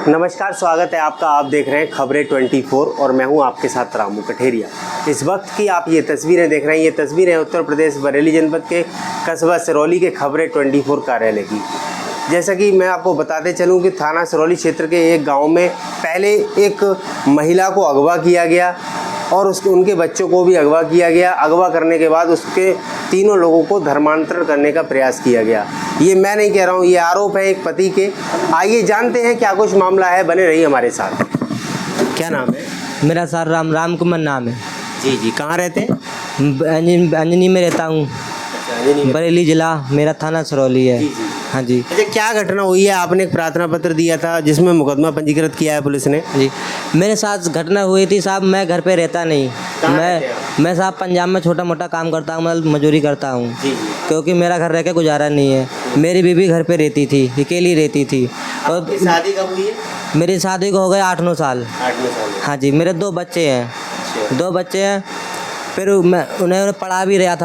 नमस्कार, स्वागत है आपका। आप देख रहे हैं खबरें 24 और मैं हूं आपके साथ रामू कठेरिया। इस वक्त की आप ये तस्वीरें देख रहे हैं, ये तस्वीरें हैं उत्तर प्रदेश बरेली जनपद के कस्बा सिरौली के खबरें 24 कार्यालय की। जैसा कि मैं आपको बताते चलूं कि थाना सिरौली क्षेत्र के एक गांव में पहले एक महिला को अगवा किया गया और उनके बच्चों को भी अगवा किया गया। अगवा करने के बाद उसके तीनों लोगों को धर्मांतरण करने का प्रयास किया गया। ये मैं नहीं कह रहा हूँ, ये आरोप है एक पति के। आइए जानते हैं क्या कुछ मामला है, बने रहिए हमारे साथ। क्या नाम है? मेरा सर राम कुमार नाम है। जी जी, कहाँ रहते हैं? अंजनी में रहता हूँ, बरेली जिला, मेरा थाना सिरौली है। जी जी। हाँ जी। अच्छा, क्या घटना हुई है? आपने एक प्रार्थना पत्र दिया था जिसमें मुकदमा पंजीकृत किया है पुलिस ने। जी, मेरे साथ घटना हुई थी साहब। मैं घर पे रहता नहीं, मैं साहब पंजाब में छोटा मोटा काम करता हूँ, मतलब मजदूरी करता हूँ, क्योंकि मेरा घर रह के गुजारा नहीं है। मेरी बीवी घर पे रहती थी, अकेली रहती थी। और शादी कब हुई है? मेरी शादी को हो गए 8-9 साल। 8-9 साल। हाँ जी, मेरे 2 बच्चे हैं। 2 बच्चे हैं। फिर मैं उन्हें पढ़ा भी रहा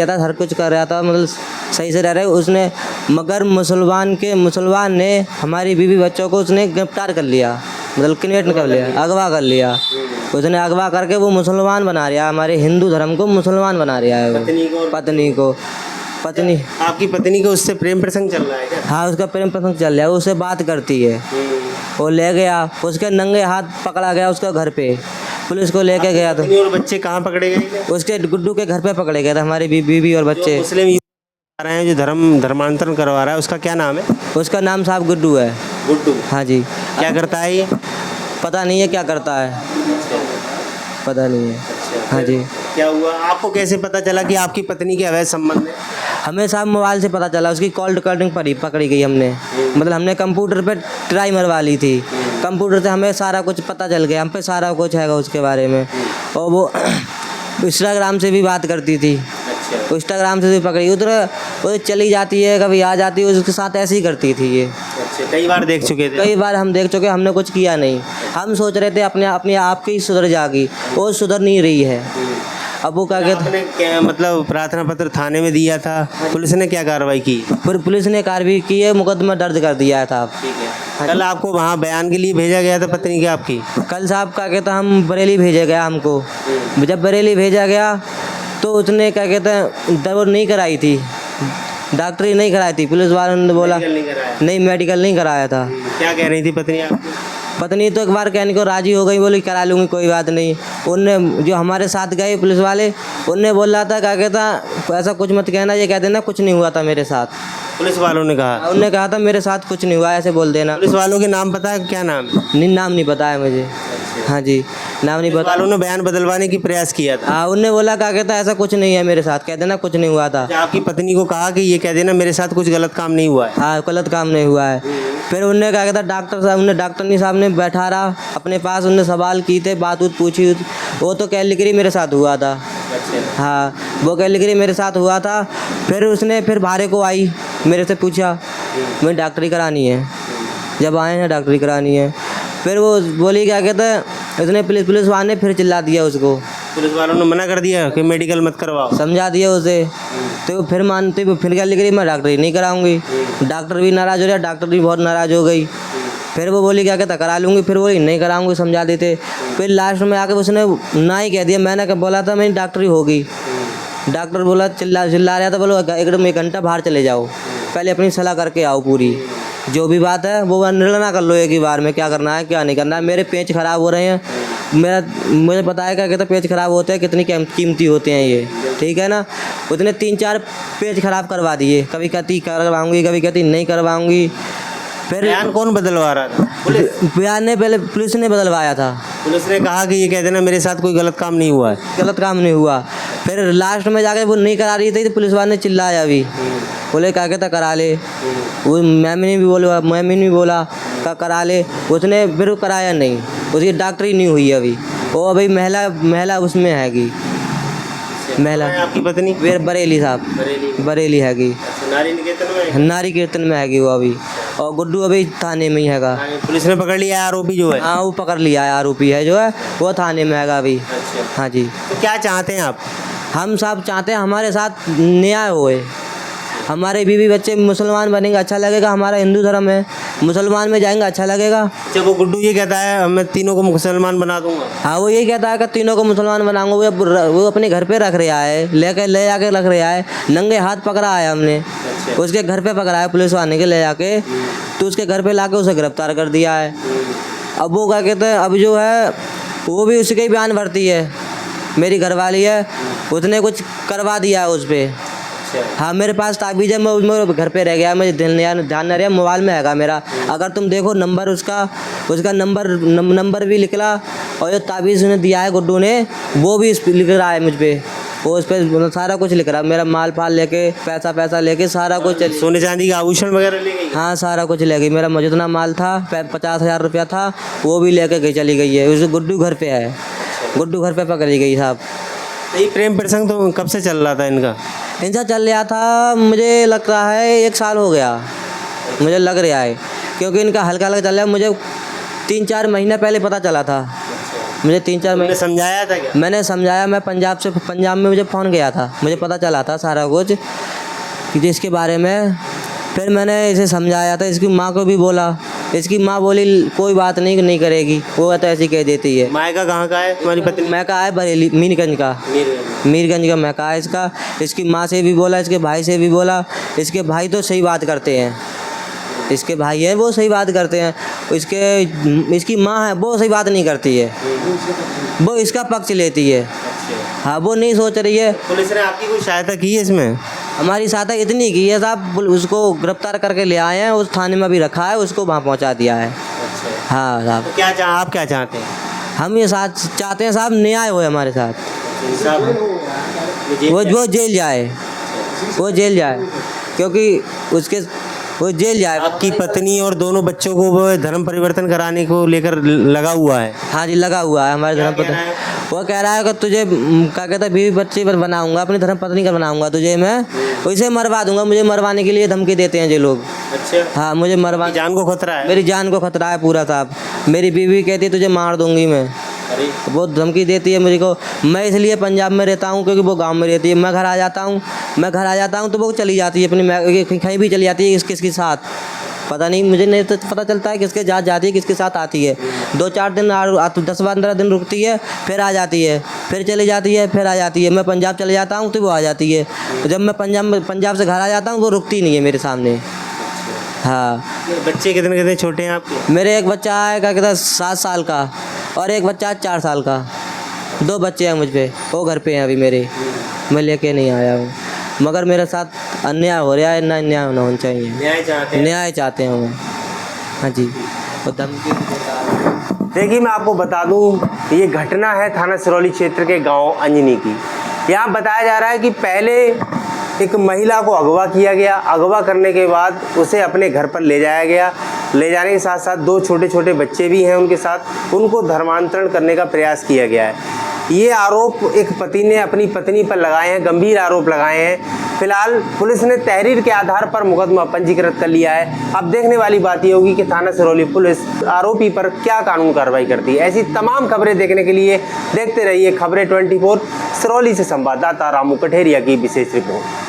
था, हर कुछ कर रहा था, मतलब सही से रह रहे उसने। मगर मुसलमान ने हमारी बीवी बच्चों को उसने गिरफ्तार कर लिया, मतलब किडनैप कर लिया, अगवा कर लिया। उसने अगवा करके वो मुसलमान बना रहा, हमारे हिंदू धर्म को मुसलमान बना रहा है। पत्नी आपकी पत्नी को उससे प्रेम प्रसंग चल रहा है क्या? हाँ, उसका प्रेम प्रसंग चल रहा है। उससे बात करती है। वो ले गया, उसके नंगे हाथ पकड़ा गया उसका घर पे। पुलिस को लेके गया तो और बच्चे कहाँ पकड़े गए? उसके गुड्डू के घर पे पकड़े गए थे, हमारी बीवी और बच्चे। मुस्लिम आ रहे हैं जो धर्मांतरण करवा रहा है, उसका क्या नाम है? उसका नाम साहब गुड्डू है। गुड्डू? हाँ जी। क्या करता है ये? पता नहीं है क्या करता है, पता नहीं है। हाँ जी। क्या हुआ? आपको कैसे पता चला कि आपकी पत्नी के अवैध संबंध है? हमें साहब मोबाइल से पता चला, उसकी कॉल रिकॉर्डिंग पकड़ी गई हमने। मतलब हमने कंप्यूटर पे ट्राई मरवा ली थी, कंप्यूटर से हमें सारा कुछ पता चल गया, हम पे सारा कुछ है उसके बारे में। और वो इंस्टाग्राम से भी बात करती थी, इंस्टाग्राम से भी पकड़ी। उधर वो चली जाती है, कभी आ जाती है, उसके साथ ऐसे ही करती थी ये। कई बार देख चुके थे? कई बार हम देख चुके, हमने कुछ किया नहीं। हम सोच रहे थे अपने आप की सुधर जाएगी, वो सुधर नहीं रही है। अब वो क्या कहते क्या मतलब प्रार्थना पत्र थाने में दिया था, पुलिस ने क्या कार्रवाई की? फिर पुलिस ने कार्रवाई की है, मुकदमा दर्ज कर दिया था। ठीक है। कल आपको वहाँ बयान के लिए भेजा गया था पत्नी के आपकी? कल साहब क्या कहता हम बरेली भेजा गया हमको। जब बरेली भेजा गया तो उसने क्या कहते हैं दवा नहीं कराई थी, डॉक्टरी नहीं कराई थी। पुलिस वालों ने बोला नहीं, मेडिकल नहीं कराया था। क्या कह रही थी पत्नी आपकी? पत्नी तो एक बार कहने को राजी हो गई, बोली करा लूँगी, कोई बात नहीं। उनने जो हमारे साथ गए पुलिस वाले, उनने बोला था क्या कहता ऐसा कुछ मत कहना, ये कह देना कुछ नहीं हुआ था मेरे साथ। पुलिस वालों ने कहा? उनने कहा था मेरे साथ कुछ नहीं हुआ, ऐसे बोल देना। पुलिस वालों के नाम पता है? क्या नाम? नहीं, नाम नहीं पता है मुझे। हाँ जी, नाम नहीं पता। वालों ने बयान बदलवाने की प्रयास किया था? हाँ, उनने बोला क्या कहता ऐसा कुछ नहीं है मेरे साथ, कह देना कुछ नहीं हुआ था। आपकी पत्नी को कहा कि ये कह देना मेरे साथ कुछ गलत काम नहीं हुआ है? हाँ, गलत काम नहीं हुआ है। फिर उनने क्या कहता डॉक्टर साहब ने बैठा रहा अपने पास, उनने सवाल किए थे, बात पूछी। वो तो कैलिकरी मेरे साथ हुआ था। हाँ, वो कैलिकरी मेरे साथ हुआ था। फिर उसने फिर भारे को आई, मेरे से पूछा मैं डॉक्टरी करानी है, जब आए हैं डॉक्टरी करानी है। फिर वो बोली क्या कहते हैं, उसने पुलिस वाले ने फिर चिल्ला दिया उसको। पुलिस वालों ने मना कर दिया कि मेडिकल मत करवाओ? समझा दिया उसे। तो फिर मानते, फिर क्या लिख रही मैं डॉक्टरी नहीं कराऊंगी। डॉक्टर भी नाराज़ हो गया, डॉक्टर भी बहुत नाराज़ हो गई। फिर वो बोली क्या कहता करा लूँगी, फिर बोली नहीं कराऊंगी, समझा देते। फिर लास्ट में आके उसने ना ही कह दिया। मैंने बोला था मेरी डॉक्टरी होगी, डॉक्टर बोला चिल्ला रहा था, बोलो एकदम 1 घंटा बाहर चले जाओ, पहले अपनी सलाह करके आओ पूरी, जो भी बात है वो निर्णय ना कर लो एक ही बार में, क्या करना है क्या नहीं करना है। मेरे पेच ख़राब हो रहे हैं, मुझे पता है क्या कहते पेच ख़राब होते हैं, कितनी कीमती होते हैं ये, ठीक है ना। उसने 3-4 पेच ख़राब करवा दिए, कभी कहती करवाऊँगी, कभी कहती नहीं करवाऊँगी। फिर बयान कौन बदलवा रहा था? बयान ने पहले पुलिस ने बदलवाया था। पुलिस ने कहा कि ये कह देना मेरे साथ कोई गलत काम नहीं हुआ है? गलत काम नहीं हुआ। फिर लास्ट में जाके वो नहीं करा रही थी तो पुलिस वाले ने चिल्लाया भी, बोले क्या कहता करा ले। वो मैम ने भी बोला करा ले। उसने फिर कराया नहीं, उसकी डॉक्टरी नहीं हुई अभी। वो अभी महिला उसमें हैगी, महिला। आपकी पत्नी? बरेली साहब, बरेली हैगी, नारी कीर्तन में हैगी वो अभी। और गुड्डू अभी थाने में ही हैगा। पुलिस ने पकड़ लिया आरोपी जो है? हाँ, वो पकड़ लिया है, आरोपी है जो है वो थाने में हैगा अभी। हाँ जी। तो क्या चाहते हैं आप? हम सब चाहते हैं हमारे साथ न्याय होए, हमारे बीवी बच्चे मुसलमान बनेंगे अच्छा लगेगा, हमारा हिंदू धर्म है, मुसलमान में जाएंगे अच्छा लगेगा। अच्छा, वो गुड्डू ये कहता है मैं तीनों को मुसलमान बना दूंगा। हाँ वो यही कहता है कि तीनों को मुसलमान बनाऊंगा। वो अपने घर पे रख रहा है, ले आके रख रहा है, नंगे हाथ पकड़ा है हमने। उसके घर पे पकड़ा है पुलिस वाले के ले जाके, तो उसके घर पे लाके उसे गिरफ्तार कर दिया है। अब वो क्या कहते हैं, अब जो है वो भी उसके ही बयान भरती है, मेरी घरवाली है, उसने कुछ करवा दिया है उस पर। हाँ मेरे पास ताबीज़ है, मैं घर पे रह गया, मुझे ध्यान नहीं रहा, मोबाइल में हैगा मेरा। अगर तुम देखो नंबर उसका नंबर भी निकला, और जो ताबीज़ उन्हें दिया है गुड्डू ने वो भी लिख रहा है मुझ पर। वो उस पर सारा कुछ लिख रहा है, मेरा माल फाल लेके पैसा लेके सारा कुछ। सोने चांदी का आभूषण वगैरह ले गई? हाँ सारा कुछ ले गई, मेरा जितना माल था 50,000 रुपया था वो भी लेके गई, चली गई है। उस गुड्डू घर पे है, गुड्डू घर पे पकड़ी गई साहब। ये प्रेम प्रसंग तो कब से चल रहा था इनका? इनसा चल रहा था, मुझे लग रहा है 1 साल हो गया, मुझे लग रहा है, क्योंकि इनका हल्का चल रहा है। मुझे 3-4 महीने पहले पता चला था, मुझे 3-4 महीने समझाया था क्या? मैंने समझाया, मैं पंजाब में मुझे फ़ोन गया था, मुझे पता चला था सारा कुछ कि इसके बारे में। फिर मैंने इसे समझाया था, इसकी माँ को भी बोला, इसकी माँ बोली कोई बात नहीं करेगी, वो तो ऐसी कह देती है। मायका कहाँ का है तुम्हारी पत्नी? मैं कहा है बरेली, मीरगंज का मैं कहा है इसका। इसकी माँ से भी बोला, इसके भाई से भी बोला, इसके भाई तो सही बात करते हैं, इसके भाई हैं वो सही बात करते हैं, इसकी माँ है वो सही बात नहीं करती है, वो इसका पक्ष लेती है। हाँ वो नहीं सोच रही है। पुलिस ने आपकी कोई सहायता की है इसमें? हमारी सहायता इतनी की है साहब, उसको गिरफ्तार करके ले आए हैं, उस थाने में भी रखा है, उसको वहाँ पहुँचा दिया है। हाँ साहब। तो आप क्या चाहते हैं? हम ये चाहते हैं साहब न्याय हो हमारे साथ, वो जेल जाए, क्योंकि वो जेल जाए। आपकी पत्नी और दोनों बच्चों को वो धर्म परिवर्तन कराने को लेकर लगा हुआ है? हाँ जी लगा हुआ है हमारे धर्म पत्नी। वो कह रहा है कि तुझे क्या कहता है बीवी बच्चे पर बनाऊंगा, अपनी धर्म पत्नी का बनाऊंगा तुझे, मैं उसे मरवा दूंगा। मुझे मरवाने के लिए धमकी देते हैं ये लोग। अच्छा। हाँ मुझे मरवा, जान को खतरा है? मेरी जान को खतरा है पूरा साहब। मेरी बीवी कहती है तुझे मार दूंगी मैं, बहुत धमकी देती है मुझे को। मैं इसलिए पंजाब में रहता हूँ क्योंकि वो गांव में रहती है। मैं घर आ जाता हूँ तो वो चली जाती है अपनी, कहीं भी चली जाती है किसके साथ पता नहीं, मुझे नहीं तो पता चलता है किसके साथ जाती है किसके साथ आती है। 2-4 दिन 10-15 दिन रुकती है, फिर आ जाती है, फिर चली जाती है, फिर आ जाती है। मैं पंजाब चले जाता हूँ तो वो आ जाती है। जब मैं पंजाब से घर आ जाता हूँ वो रुकती नहीं है मेरे सामने। हाँ। बच्चे कितने छोटे हैं आपके? मेरे एक बच्चा है क्या कहता है 7 साल का, और एक बच्चा है 4 साल का। 2 बच्चे हैं मुझ पे, वो घर पे हैं अभी मेरे, मैं लेके नहीं आया हूँ। मगर मेरे साथ अन्याय हो रहा है, ना अन्याय होना चाहिए। न्याय चाहते हैं हम। हाँ जी। और धमकी देखिए मैं आपको बता दूं, ये घटना है थाना सिरौली क्षेत्र के गांव अंजनी की। यहाँ बताया जा रहा है कि पहले एक महिला को अगवा किया गया, अगवा करने के बाद उसे अपने घर पर ले जाया गया। ले जाने के साथ साथ 2 छोटे बच्चे भी हैं उनके साथ, उनको धर्मांतरण करने का प्रयास किया गया है। ये आरोप एक पति ने अपनी पत्नी पर लगाए हैं, गंभीर आरोप लगाए हैं। फिलहाल पुलिस ने तहरीर के आधार पर मुकदमा पंजीकृत कर लिया है। अब देखने वाली बात ये होगी कि थाना सिरौली पुलिस आरोपी पर क्या कानून कार्रवाई करती है। ऐसी तमाम खबरें देखने के लिए देखते रहिए खबरें 24। सिरौली से संवाददाता रामू कठेरिया की विशेष रिपोर्ट।